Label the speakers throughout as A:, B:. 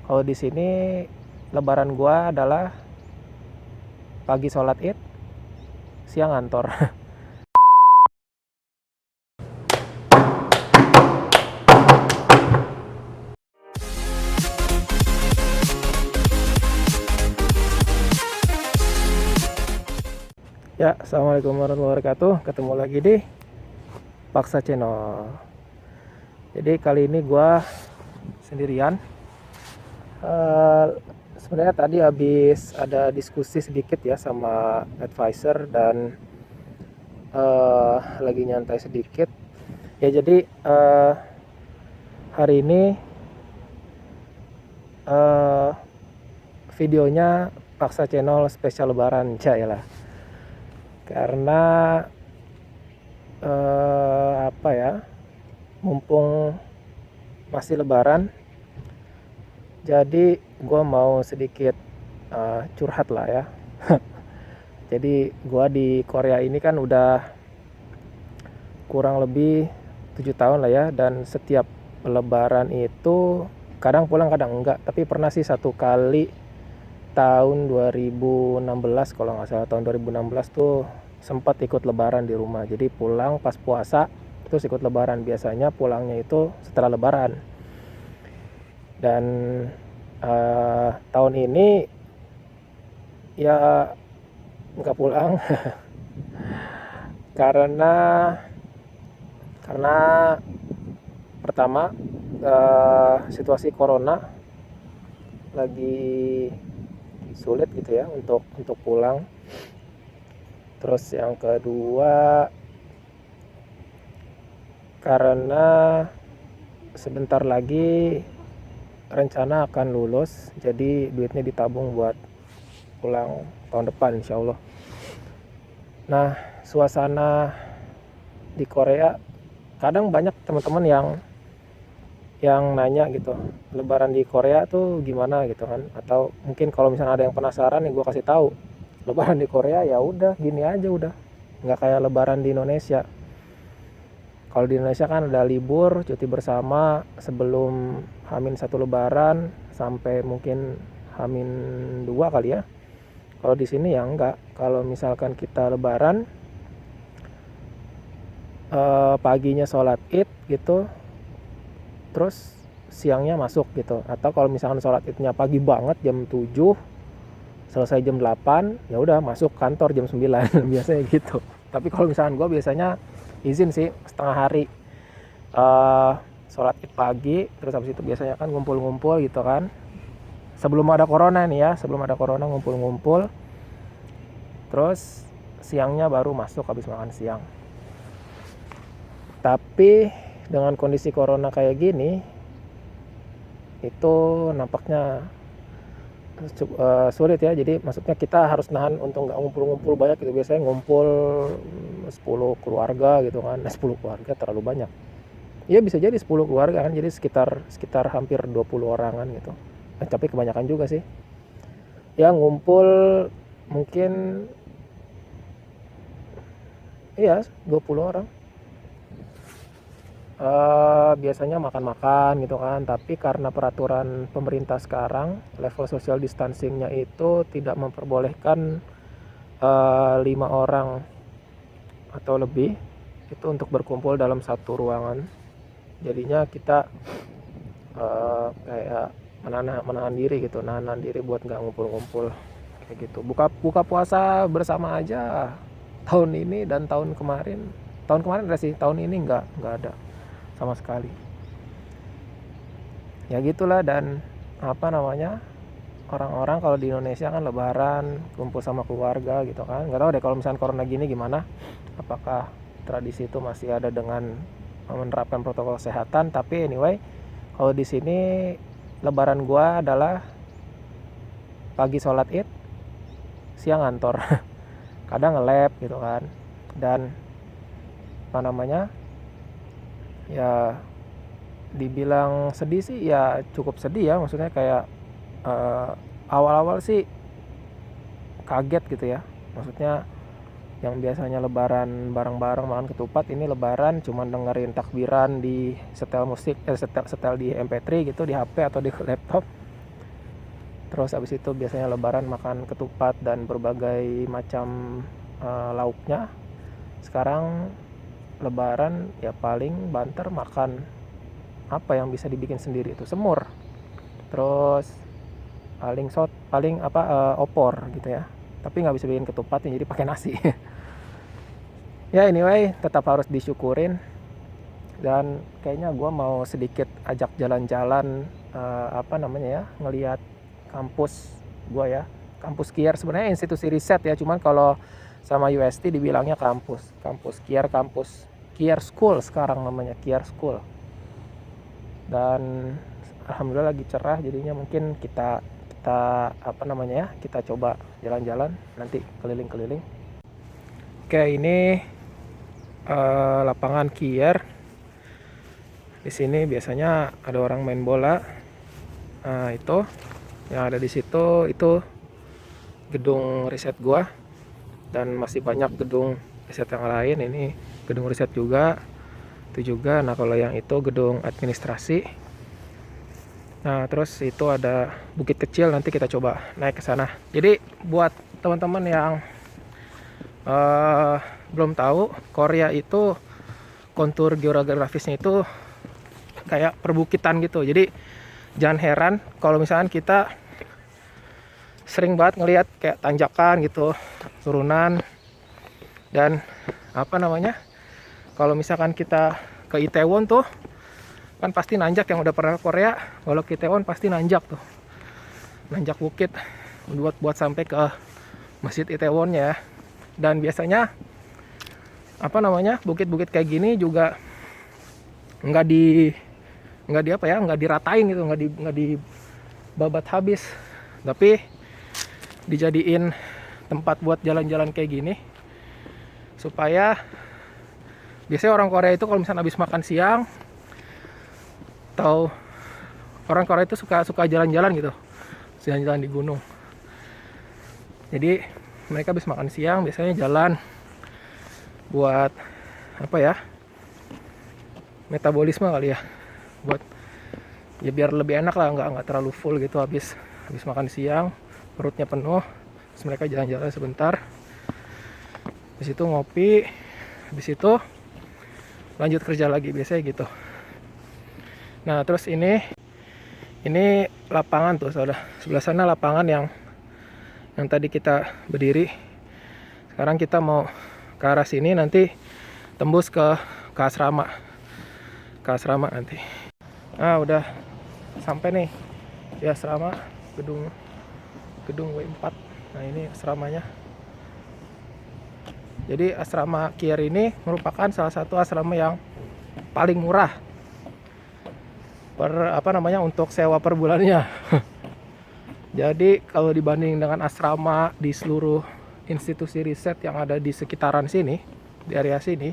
A: Kalau di sini lebaran gua adalah pagi sholat Id, siang ngantor. Ya, assalamualaikum warahmatullahi wabarakatuh. Ketemu lagi di Paksa Channel. Jadi kali ini gua sendirian. Sebenarnya tadi habis ada diskusi sedikit ya sama advisor dan lagi nyantai sedikit. Ya jadi hari ini videonya Paksa Channel spesial lebaran lah. Karena apa ya, mumpung masih lebaran, jadi gue mau sedikit curhat lah ya. Jadi gue di Korea ini kan udah kurang lebih 7 tahun lah ya, dan setiap lebaran itu kadang pulang kadang enggak, tapi pernah sih satu kali tahun 2016 kalau nggak salah. Tahun 2016 tuh sempat ikut lebaran di rumah, jadi pulang pas puasa terus ikut lebaran. Biasanya pulangnya itu setelah lebaran. Dan tahun ini ya nggak pulang karena pertama situasi corona lagi sulit gitu ya untuk pulang. Terus yang kedua, karena sebentar lagi rencana akan lulus, jadi duitnya ditabung buat pulang tahun depan insya Allah. Nah, suasana di Korea, kadang banyak teman-teman yang nanya gitu, lebaran di Korea tuh gimana gitu kan. Atau mungkin kalau misalnya ada yang penasaran nih, gue kasih tahu, lebaran di Korea ya udah gini aja, udah nggak kayak lebaran di Indonesia. Kalau di Indonesia kan ada libur cuti bersama sebelum H-1 lebaran sampai mungkin H-2 kali ya. Kalau di sini ya enggak. Kalau misalkan kita lebaran paginya sholat Id gitu, terus siangnya masuk gitu. Atau kalau misalkan sholat Idnya pagi banget jam 7, selesai jam 8, ya udah masuk kantor jam 9. Biasanya gitu. Tapi kalau misalkan gue biasanya izin sih setengah hari, sholat Id pagi, terus habis itu biasanya kan ngumpul-ngumpul gitu kan. Sebelum ada corona nih ya, sebelum ada corona ngumpul-ngumpul, terus siangnya baru masuk habis makan siang. Tapi dengan kondisi corona kayak gini, itu nampaknya sulit ya. Jadi maksudnya kita harus nahan untuk nggak ngumpul-ngumpul banyak gitu. Biasanya ngumpul 10 keluarga gitu kan. 10 keluarga terlalu banyak. Ya bisa jadi 10 keluarga kan, jadi sekitar hampir 20 orangan gitu. Tapi kebanyakan juga sih. Ya ngumpul mungkin iya 20 orang. Biasanya makan-makan gitu kan, tapi karena peraturan pemerintah sekarang level social distancingnya itu tidak memperbolehkan 5 orang atau lebih itu untuk berkumpul dalam satu ruangan. Jadinya kita kayak menahan diri gitu, nahan diri buat nggak ngumpul-ngumpul kayak gitu. Buka puasa bersama aja tahun ini dan tahun kemarin ada sih, tahun ini nggak ada sama sekali. Ya gitulah. Dan apa namanya, orang-orang kalau di Indonesia kan lebaran kumpul sama keluarga gitu kan. Nggak tahu deh kalau misalnya corona gini gimana, apakah tradisi itu masih ada dengan menerapkan protokol kesehatan. Tapi anyway, kalau di sini lebaran gua adalah pagi sholat Id, siang ngantor. Kadang nge-lab gitu kan. Dan apa namanya, ya dibilang sedih sih ya cukup sedih ya. Maksudnya kayak awal-awal sih kaget gitu ya. Maksudnya yang biasanya lebaran bareng-bareng makan ketupat, ini lebaran cuman dengerin takbiran di setel musik, setel di MP3 gitu di HP atau di laptop. Terus habis itu biasanya lebaran makan ketupat dan berbagai macam lauknya. Sekarang lebaran ya paling banter makan apa yang bisa dibikin sendiri, itu semur. Terus paling opor gitu ya. Tapi nggak bisa bikin ketupat jadi pakai nasi. Ya anyway, tetap harus disyukurin. Dan kayaknya gue mau sedikit ajak jalan-jalan ngelihat kampus gue ya. Kampus Kier sebenarnya institusi riset ya, cuman kalau sama UST dibilangnya kampus Kier School sekarang namanya, Kier School. Dan alhamdulillah lagi cerah, jadinya mungkin kita coba jalan-jalan nanti keliling-keliling. Oke, ini lapangan Kier. Di sini biasanya ada orang main bola. Nah, itu yang ada di situ itu gedung riset gua, dan masih banyak gedung riset yang lain. Ini gedung riset juga, itu juga. Nah, kalau yang itu gedung administrasi. Nah, terus itu ada bukit kecil, nanti kita coba naik ke sana. Jadi buat teman-teman yang belum tahu, Korea itu kontur geografisnya itu kayak perbukitan gitu. Jadi jangan heran kalau misalkan kita sering banget ngelihat kayak tanjakan gitu, turunan. Dan kalau misalkan kita ke Itaewon tuh kan pasti nanjak, yang udah pernah ke Korea, kalau ke Itaewon pasti nanjak tuh, nanjak bukit buat sampai ke Masjid Itaewonnya ya. Dan biasanya bukit-bukit kayak gini juga nggak diratain gitu, nggak dibabat habis, tapi dijadiin tempat buat jalan-jalan kayak gini, supaya biasanya orang Korea itu kalau misalnya habis makan siang, atau orang Korea itu suka jalan-jalan gitu, jalan-jalan di gunung. Jadi mereka habis makan siang biasanya jalan buat metabolisme kali ya, buat ya biar lebih enak lah, nggak terlalu full gitu habis makan siang, perutnya penuh. Terus mereka jalan-jalan sebentar, habis itu ngopi, habis itu lanjut kerja lagi, biasanya gitu. Nah, terus ini lapangan tuh, sebelah sana lapangan yang tadi kita berdiri. Sekarang kita mau ke arah sini, nanti tembus ke asrama nanti. Nah, udah sampai nih di asrama, gedung W4. Nah, ini asramanya. Jadi asrama Kier ini merupakan salah satu asrama yang paling murah untuk sewa per bulannya. Jadi kalau dibanding dengan asrama di seluruh institusi riset yang ada di sekitaran sini, di area sini,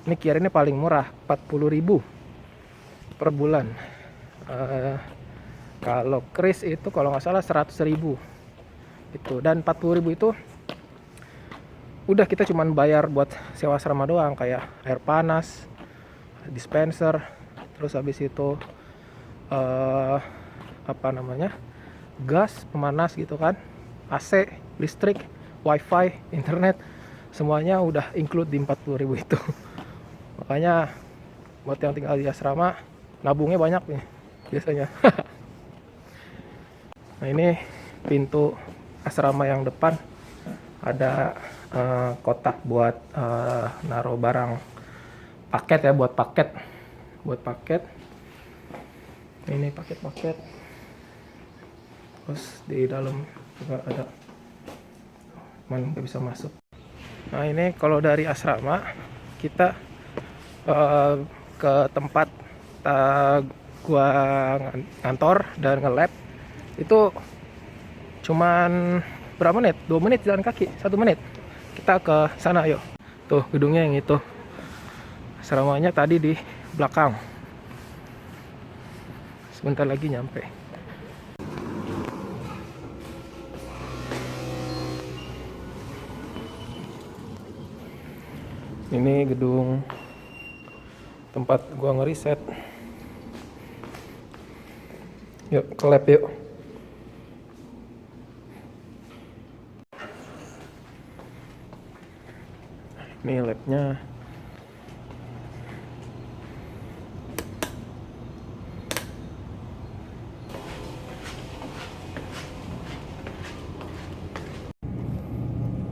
A: ini Kier ini paling murah, 40.000 per bulan. Kalau Kris itu kalau nggak salah 100.000 gitu. Dan 40.000 itu udah kita cuman bayar buat sewa asrama doang, kayak air panas, dispenser, terus habis itu gas pemanas gitu kan, AC, listrik, wifi, internet, semuanya udah include di 40.000 itu. Makanya buat yang tinggal di asrama, nabungnya banyak nih biasanya. Nah, ini pintu asrama yang depan, ada kotak buat naruh barang paket ya, buat paket. Ini paket. Terus di dalam juga ada, cuman nggak bisa masuk. Nah, ini kalau dari asrama kita ke tempat gua ngantor dan nge-lab itu cuman berapa menit? 2 menit jalan kaki, 1 menit. Kita ke sana yuk. Tuh gedungnya yang itu. Asramanya tadi di belakang. Sebentar lagi nyampe. Ini gedung tempat gua ngeriset. Yuk ke lab yuk. Ini labnya.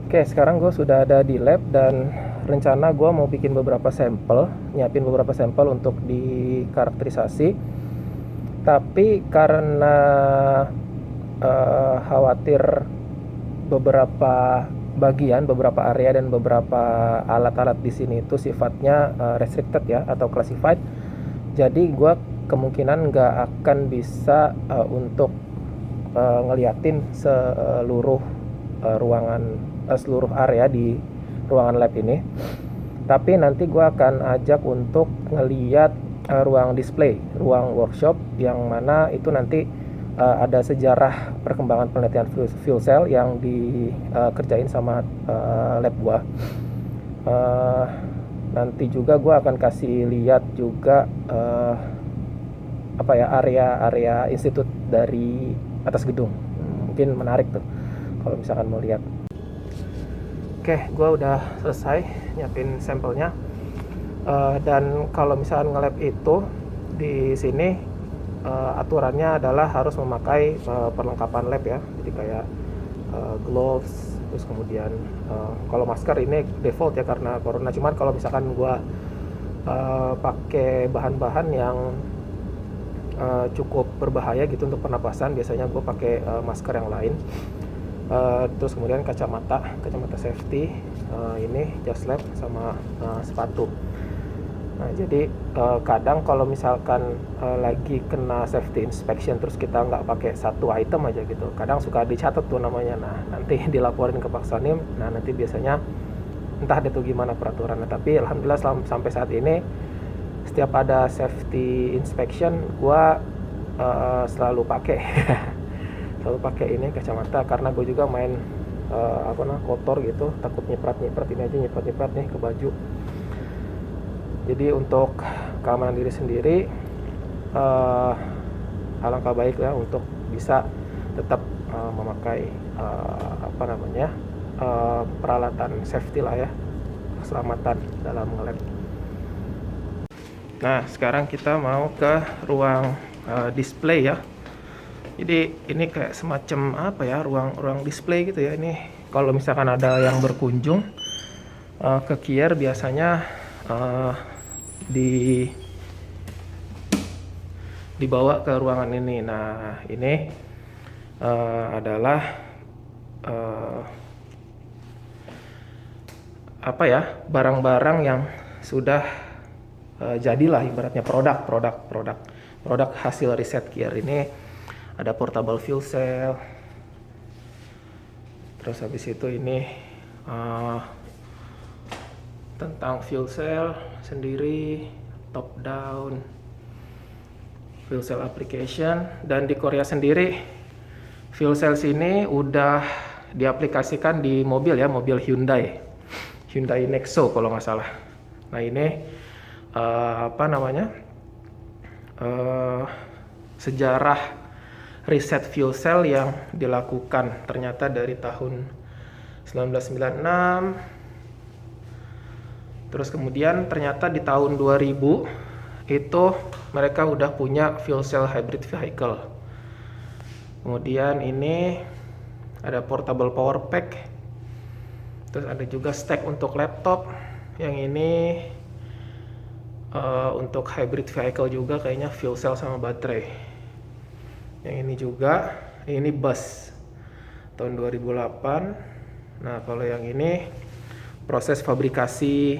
A: Oke, sekarang gue sudah ada di lab dan rencana gue mau bikin beberapa sampel, nyiapin beberapa sampel untuk dikarakterisasi. Tapi karena khawatir beberapa bagian, beberapa area dan beberapa alat-alat di sini itu sifatnya restricted ya atau classified. Jadi gue kemungkinan nggak akan bisa untuk ngeliatin seluruh seluruh area di ruangan lab ini. Tapi nanti gue akan ajak untuk ngeliat ruang display, ruang workshop yang mana itu nanti ada sejarah perkembangan penelitian fuel cell yang dikerjain sama lab gue. Nanti juga gue akan kasih lihat juga area institut dari atas gedung. Mungkin menarik tuh kalau misalkan mau lihat. Oke, gue udah selesai nyiapin sampelnya. Dan kalau misalkan nge-lab itu di sini aturannya adalah harus memakai perlengkapan lab ya. Jadi kayak gloves, terus kemudian kalau masker ini default ya karena corona. Cuman kalau misalkan gue pakai bahan-bahan yang cukup berbahaya gitu untuk pernapasan, biasanya gue pakai masker yang lain. Terus kemudian kacamata safety, ini jas lab sama sepatu. Nah, jadi kadang kalau misalkan lagi kena safety inspection terus kita nggak pakai satu item aja gitu, kadang suka dicatat tuh namanya. Nah, nanti dilaporin ke Pak Sonim. Nah, nanti biasanya entah itu gimana peraturannya. Tapi alhamdulillah sampai saat ini setiap ada safety inspection gua selalu pakai ini kacamata karena gue juga main kotor gitu, takut nyiprat nih ke baju. Jadi untuk keamanan diri sendiri alangkah baik ya untuk bisa tetap memakai peralatan safety lah ya, keselamatan dalam nge-lab. Nah, sekarang kita mau ke ruang display ya. Jadi ini kayak semacam ruang display gitu ya. Ini kalau misalkan ada yang berkunjung ke Kier biasanya dibawa ke ruangan ini. Nah, ini adalah barang-barang yang sudah jadilah ibaratnya produk hasil riset Kier. Ini ada portable fuel cell, terus habis itu ini tentang fuel cell sendiri, top down fuel cell application. Dan di Korea sendiri fuel cell sini udah diaplikasikan di mobil ya, mobil Hyundai Nexo kalau nggak salah. Nah, ini sejarah riset fuel cell yang dilakukan ternyata dari tahun 1996. Terus kemudian ternyata di tahun 2000 itu mereka udah punya fuel cell hybrid vehicle. Kemudian ini ada portable power pack. Terus ada juga stack untuk laptop. Yang ini untuk hybrid vehicle juga kayaknya fuel cell sama baterai. Yang ini juga, ini bus tahun 2008. Nah, kalau yang ini proses fabrikasi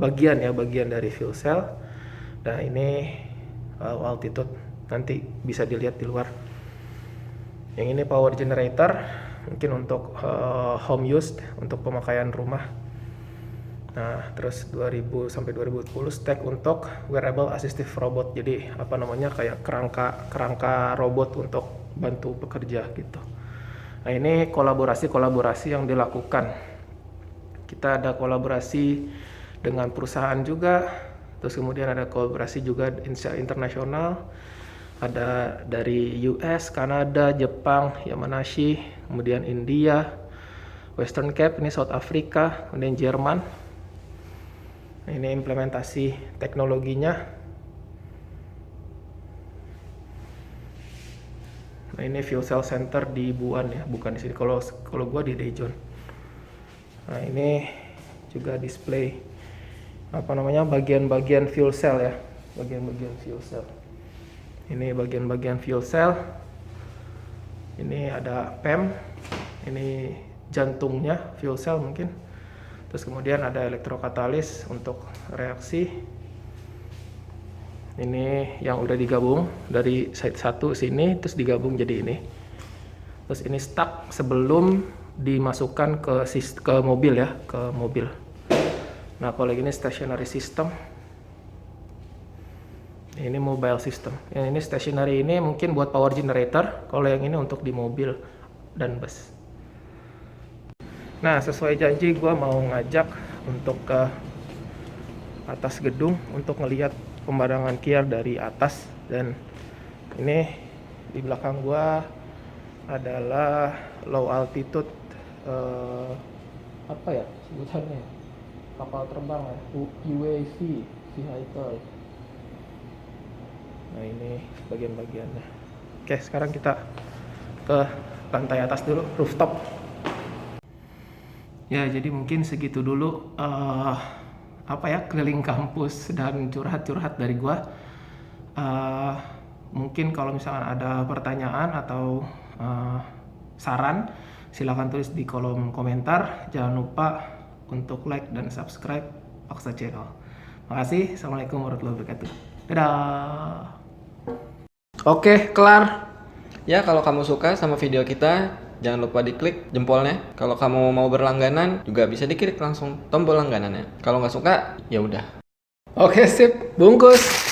A: bagian dari fuel cell. Nah, ini altitude, nanti bisa dilihat di luar. Yang ini power generator, mungkin untuk home use, untuk pemakaian rumah. Nah, terus 2000 sampai 2010 stack untuk wearable assistive robot. Jadi kayak kerangka robot untuk bantu bekerja gitu. Nah, ini kolaborasi yang dilakukan. Kita ada kolaborasi dengan perusahaan juga. Terus kemudian ada kolaborasi juga internasional. Ada dari US, Kanada, Jepang, Yamanashi, kemudian India, Western Cape, ini South Africa, kemudian Jerman. Nah, ini implementasi teknologinya. Nah, ini fuel cell center di Buan ya, bukan di sini. Kalau gua di Daejeon. Nah, ini juga display bagian-bagian fuel cell ya, bagian-bagian fuel cell. Ini bagian-bagian fuel cell. Ini ada PEM. Ini jantungnya fuel cell mungkin. Terus kemudian ada elektrokatalis untuk reaksi. Ini yang udah digabung dari side 1 sini, terus digabung jadi ini. Terus ini stuck sebelum dimasukkan ke mobil ya, ke mobil. Nah, kalau ini stationary system. Ini mobile system. Yang ini stationary ini mungkin buat power generator. Kalau yang ini untuk di mobil dan bus. Nah, sesuai janji gue mau ngajak untuk ke atas gedung untuk ngelihat pemandangan Kiar dari atas. Dan ini di belakang gue adalah low altitude apa ya sebutannya, kapal terbang ya, UAV vehicle. Nah, ini bagian-bagiannya. Oke, sekarang kita ke lantai atas dulu, rooftop. Ya, jadi mungkin segitu dulu keliling kampus dan curhat-curhat dari gua. Mungkin kalau misalkan ada pertanyaan atau saran, silakan tulis di kolom komentar. Jangan lupa untuk like dan subscribe Paksa Channel. Makasih. Assalamualaikum warahmatullahi wabarakatuh. Dadah. Oke, kelar.
B: Ya, kalau kamu suka sama video kita, jangan lupa diklik jempolnya. Kalau kamu mau berlangganan, juga bisa diklik langsung tombol langganannya. Kalau nggak suka, ya udah.
A: Oke, sip. Bungkus.